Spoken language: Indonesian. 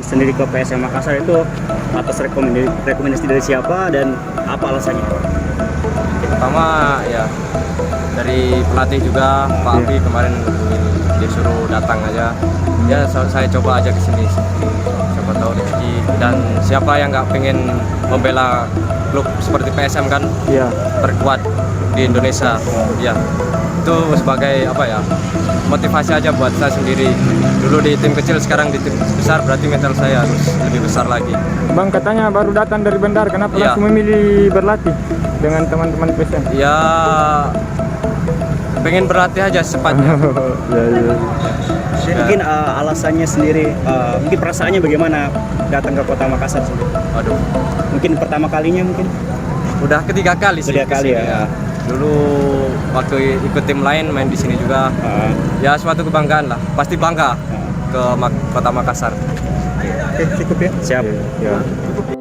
sendiri ke PSM Makassar itu atas rekomendasi dari siapa dan apa alasannya? Pertama ya dari pelatih juga, Pak Abi kemarin disuruh datang aja. Ya saya coba aja ke sini. Siapa tahu rezeki, dan siapa yang nggak pengen membela klub seperti PSM kan, Iya. terkuat di Indonesia. Ya itu sebagai apa ya, motivasi aja buat saya sendiri. Dulu di tim kecil, sekarang di tim besar, berarti mental saya harus lebih besar lagi. Bang katanya baru datang dari Bandar, kenapa Iya. langsung memilih berlatih dengan teman-teman PSM? Ya pengen berlatih aja secepatnya. Ya, ya. Mungkin alasannya sendiri, mungkin perasaannya bagaimana datang ke kota Makassar sendiri? Waduh, Mungkin pertama kalinya mungkin? udah ketiga kali sih. Ketiga kali kesini, ya. Dulu waktu ikut tim lain main di sini juga. Ya suatu kebanggaan lah. Pasti bangga ke kota Makassar. Oke, cukup ya. Siap. Ya.